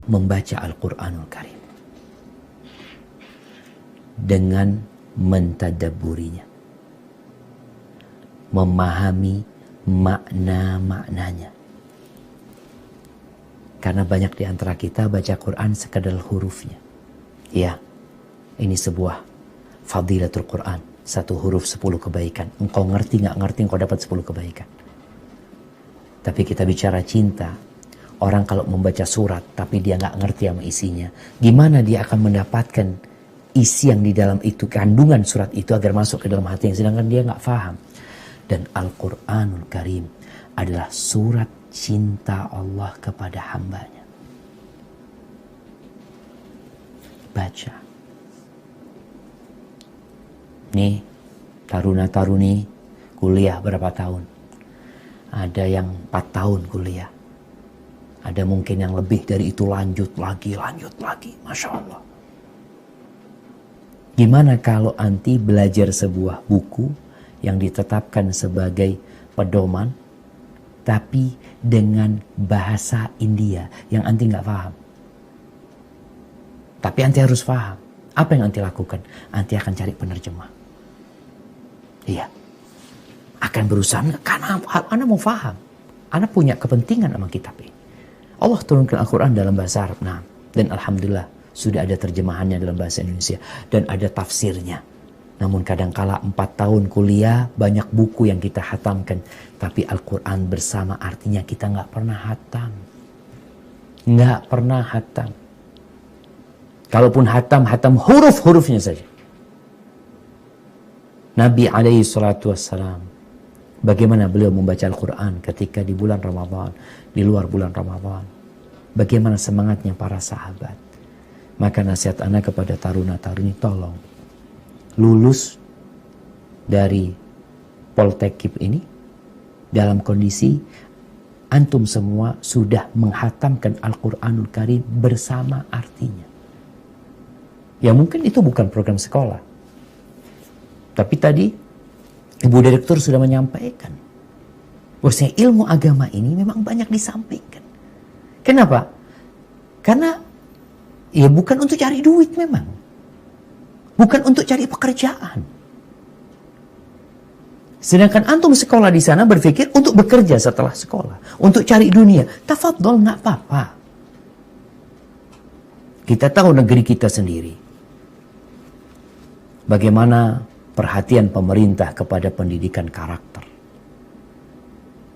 membaca Al-Quranul Karim dengan mentadabburinya, memahami makna-maknanya. Karena banyak di antara kita baca Quran sekadar hurufnya. Ya, ini sebuah fadilatul Quran. 1 huruf 10 kebaikan. Engkau ngerti nggak ngerti, engkau dapat 10 kebaikan. Tapi kita bicara cinta. Orang kalau membaca surat tapi dia nggak ngerti sama isinya, gimana dia akan mendapatkan isi yang di dalam itu, kandungan surat itu agar masuk ke dalam hatinya, sedangkan dia nggak paham. Dan Al-Quranul Karim adalah surat cinta Allah kepada hambanya. Baca. Nih, taruna-taruni kuliah berapa tahun? Ada yang 4 tahun kuliah. Ada mungkin yang lebih dari itu, lanjut lagi. Masya Allah. Gimana kalau anti belajar sebuah buku yang ditetapkan sebagai pedoman, tapi dengan bahasa India yang anti nggak paham? Tapi anti harus paham. Apa yang anti lakukan? Anti akan cari penerjemah. Iya. Akan berusaha, karena Anda mau paham. Anda punya kepentingan sama kitab ini. Allah turunkan Al-Quran dalam bahasa Arab. Nah, dan Alhamdulillah sudah ada terjemahannya dalam bahasa Indonesia. Dan ada tafsirnya. Namun kadangkala 4 tahun kuliah, banyak buku yang kita hatamkan. Tapi Al-Quran bersama artinya kita nggak pernah hatam. Nggak pernah hatam. Kalaupun hatam huruf-hurufnya saja. Nabi alaihi salatu wassalam, bagaimana beliau membaca Al-Quran ketika di bulan Ramadan, di luar bulan Ramadan. Bagaimana semangatnya para sahabat. Maka nasihat anak kepada taruna-taruni, tolong lulus dari Poltekip ini dalam kondisi antum semua sudah menghatamkan Al-Quranul Karim bersama artinya. Ya mungkin itu bukan program sekolah. Tapi tadi Ibu Direktur sudah menyampaikan bahwasanya ilmu agama ini memang banyak disampaikan. Kenapa? Karena ya bukan untuk cari duit memang. Bukan untuk cari pekerjaan. Sedangkan antum sekolah di sana berpikir untuk bekerja setelah sekolah. Untuk cari dunia. Tafadhol, nggak apa-apa. Kita tahu negeri kita sendiri. Bagaimana perhatian pemerintah kepada pendidikan karakter.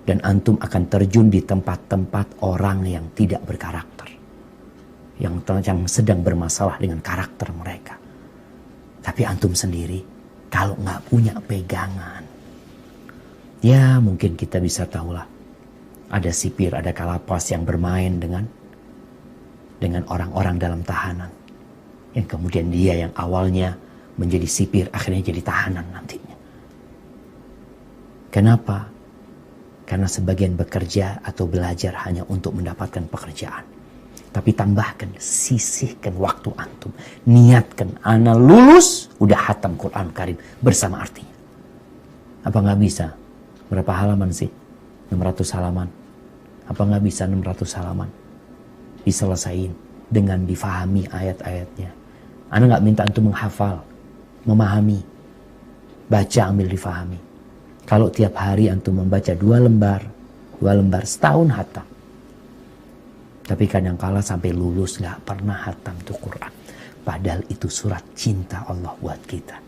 Dan antum akan terjun di tempat-tempat orang yang tidak berkarakter. Yang sedang bermasalah dengan karakter mereka. Tapi antum sendiri, kalau nggak punya pegangan, ya mungkin kita bisa tahulah. Ada sipir, ada kalapas yang bermain dengan orang-orang dalam tahanan. Yang kemudian dia yang awalnya menjadi sipir, akhirnya jadi tahanan nantinya. Kenapa? Karena sebagian bekerja atau belajar hanya untuk mendapatkan pekerjaan. Tapi tambahkan, sisihkan waktu antum. Niatkan, ana lulus, udah hatam Quran Karim bersama artinya. Apa nggak bisa? Berapa halaman sih? 600 halaman. Apa nggak bisa 600 halaman? Diselesain dengan difahami ayat-ayatnya. Ana nggak minta antum menghafal, memahami. Baca ambil difahami. Kalau tiap hari antum membaca 2 lembar setahun hatam. Tapi kadangkala sampai lulus gak pernah hatam tuh Quran. Padahal itu surat cinta Allah buat kita.